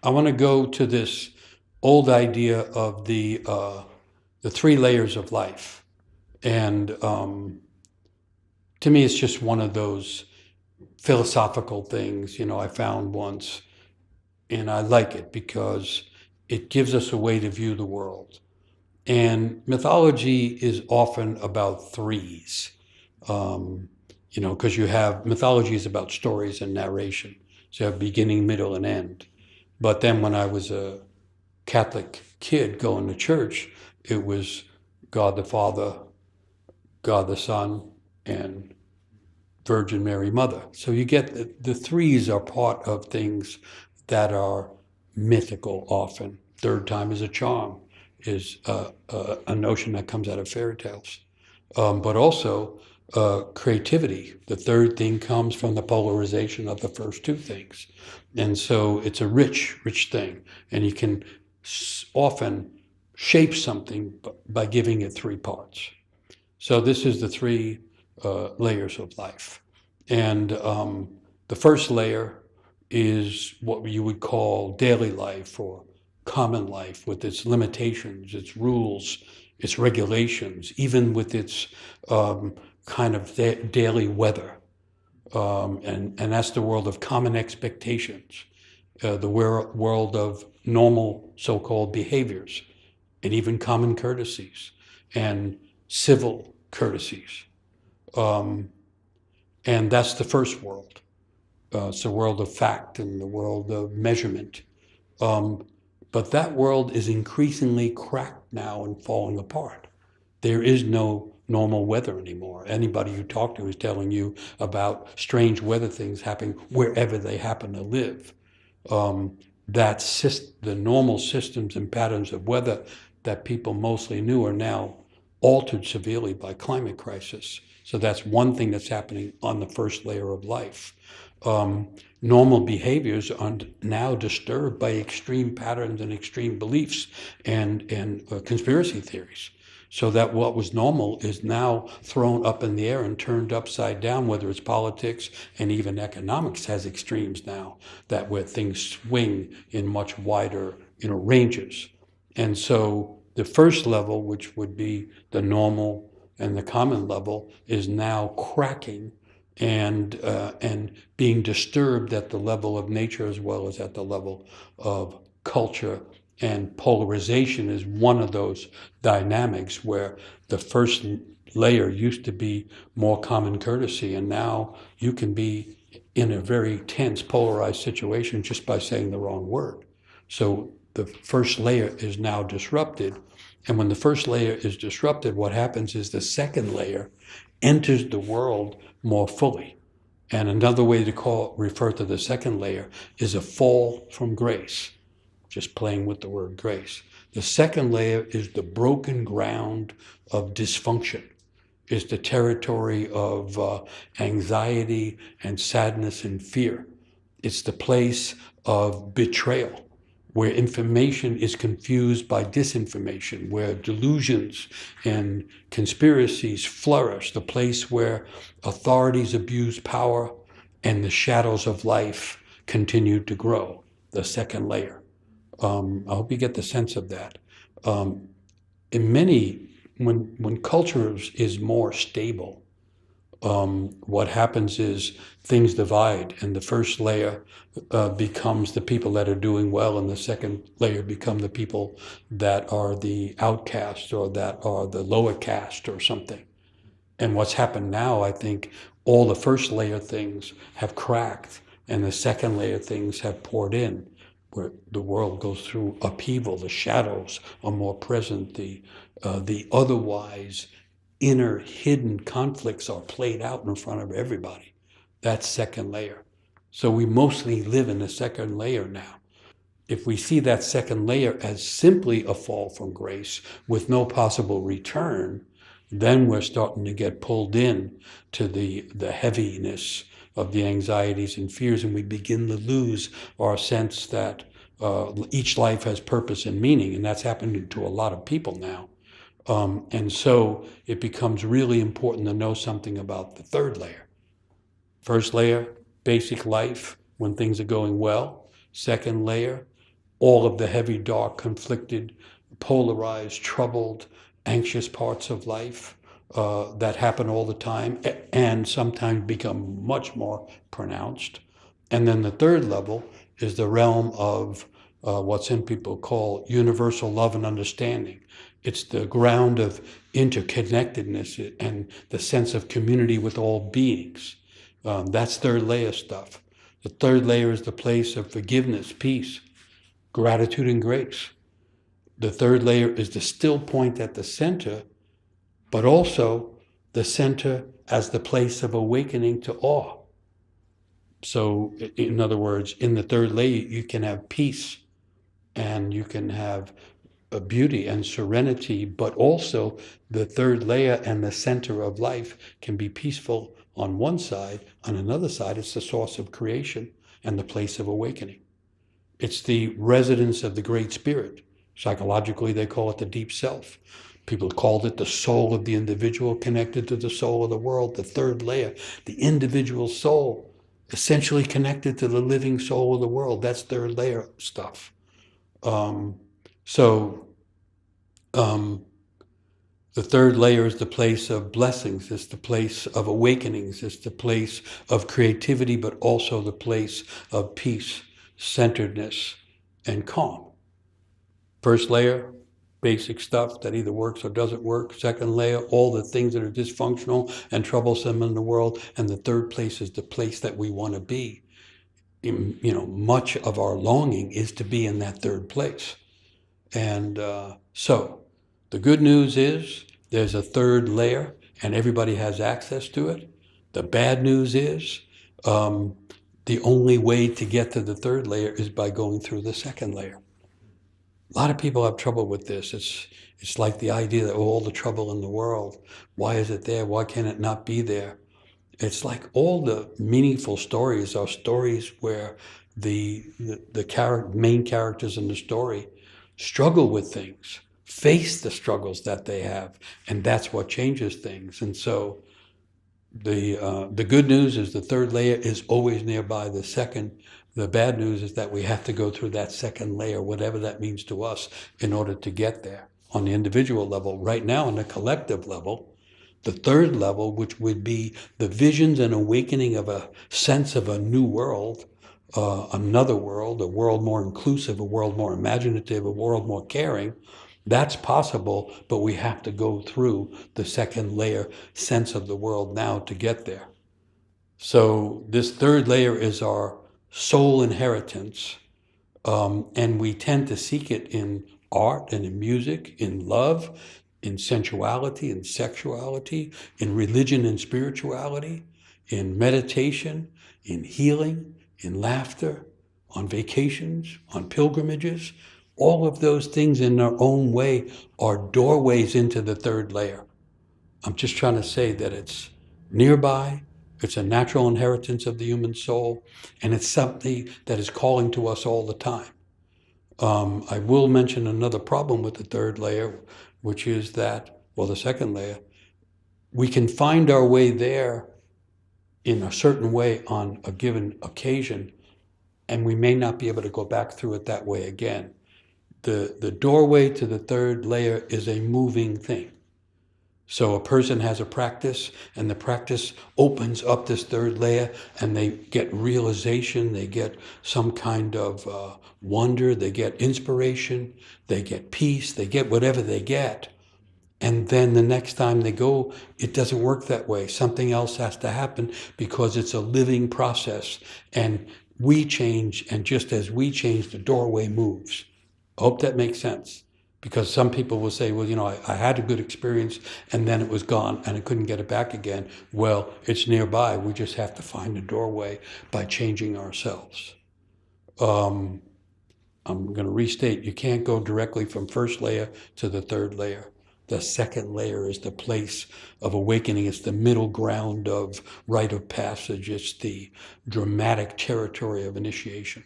I want to go to this old idea of the three layers of life. And to me, it's just one of those philosophical things, I found once. And I like it because it gives us a way to view the world. And mythology is often about threes, because mythology is about stories and narration. So you have beginning, middle, and end. But then when I was a Catholic kid going to church, it was God the Father, God the Son, and Virgin Mary Mother. So you get the threes are part of things that are mythical often. Third time is a charm, is a notion that comes out of fairy tales. But also creativity. The third thing comes from the polarization of the first two things. And so it's a rich, rich thing. And you can often shape something by giving it three parts. So this is the three layers of life. And the first layer is what you would call daily life or common life, with its limitations, its rules, its regulations, even with its kind of daily weather. And that's the world of common expectations, the world of normal so-called behaviors, and even common courtesies and civil courtesies. And that's the first world. It's the world of fact and the world of measurement. But that world is increasingly cracked now and falling apart. There is no normal weather anymore. Anybody you talk to is telling you about strange weather things happening wherever they happen to live. The normal systems and patterns of weather that people mostly knew are now altered severely by climate crisis. So that's one thing that's happening on the first layer of life. Normal behaviors are now disturbed by extreme patterns and extreme beliefs and conspiracy theories. So that what was normal is now thrown up in the air and turned upside down, whether it's politics and even economics has extremes now, that where things swing in much wider, ranges. And so the first level, which would be the normal and the common level, is now cracking and being disturbed at the level of nature as well as at the level of culture. And polarization is one of those dynamics where the first layer used to be more common courtesy, and now you can be in a very tense, polarized situation just by saying the wrong word. So the first layer is now disrupted. And when the first layer is disrupted, what happens is the second layer enters the world more fully. And another way to refer to the second layer is a fall from grace, just playing with the word grace. The second layer is the broken ground of dysfunction, is the territory of anxiety and sadness and fear. It's the place of betrayal, where information is confused by disinformation, where delusions and conspiracies flourish, the place where authorities abuse power and the shadows of life continue to grow, the second layer. I hope you get the sense of that. When culture is more stable, what happens is things divide, and the first layer becomes the people that are doing well, and the second layer become the people that are the outcasts or that are the lower caste or something. And what's happened now, I think, all the first layer things have cracked, and the second layer things have poured in, where the world goes through upheaval. The shadows are more present. The otherwise inner hidden conflicts are played out in front of everybody. That's second layer. So we mostly live in the second layer now. If we see that second layer as simply a fall from grace with no possible return, then we're starting to get pulled in to the heaviness of the anxieties and fears, and we begin to lose our sense that each life has purpose and meaning, and that's happening to a lot of people now. And so it becomes really important to know something about the third layer. First layer, basic life when things are going well. Second layer, all of the heavy, dark, conflicted, polarized, troubled, anxious parts of life that happen all the time and sometimes become much more pronounced. And then the third level is the realm of what some people call universal love and understanding. It's the ground of interconnectedness and the sense of community with all beings. That's third layer stuff. The third layer is the place of forgiveness, peace, gratitude, and grace. The third layer is the still point at the center, but also the center as the place of awakening to awe. So, in other words, in the third layer, you can have peace and you can have beauty and serenity, but also the third layer and the center of life can be peaceful on one side. On another side, it's the source of creation and the place of awakening. It's the residence of the Great Spirit. Psychologically, they call it the deep self. People called it the soul of the individual connected to the soul of the world, the third layer, the individual soul, essentially connected to the living soul of the world. That's third layer stuff. The third layer is the place of blessings. It's the place of awakenings. It's the place of creativity, but also the place of peace, centeredness, and calm. First layer, basic stuff that either works or doesn't work. Second layer, all the things that are dysfunctional and troublesome in the world. And the third place is the place that we want to be. Much of our longing is to be in that third place. And so the good news is there's a third layer and everybody has access to it. The bad news is the only way to get to the third layer is by going through the second layer. A lot of people have trouble with this. It's like the idea that all the trouble in the world, why is it there? Why can it not be there? It's like all the meaningful stories are stories where the main characters in the story struggle with things, face the struggles that they have, and that's what changes things. And so the good news is the third layer is always nearby the second. The bad news is that we have to go through that second layer, whatever that means to us, in order to get there on the individual level. Right now, on the collective level, the third level, which would be the visions and awakening of a sense of a new world, another world, a world more inclusive, a world more imaginative, a world more caring, that's possible, but we have to go through the second layer sense of the world now to get there. So this third layer is our soul inheritance, and we tend to seek it in art and in music, in love, in sensuality and sexuality, in religion and spirituality, in meditation, in healing, in laughter, on vacations, on pilgrimages. All of those things in their own way are doorways into the third layer. I'm just trying to say that it's nearby, it's a natural inheritance of the human soul, and it's something that is calling to us all the time. I will mention another problem with the third layer, which is that, well, the second layer, we can find our way there in a certain way on a given occasion, and we may not be able to go back through it that way again. The doorway to the third layer is a moving thing. So a person has a practice, and the practice opens up this third layer, and they get realization, they get some kind of wonder, they get inspiration, they get peace, they get whatever they get. And then the next time they go, it doesn't work that way. Something else has to happen because it's a living process. And we change, and just as we change, the doorway moves. I hope that makes sense. Because some people will say, well, I had a good experience and then it was gone and I couldn't get it back again. Well, it's nearby. We just have to find a doorway by changing ourselves. I'm going to restate, you can't go directly from first layer to the third layer. The second layer is the place of awakening. It's the middle ground of rite of passage. It's the dramatic territory of initiation.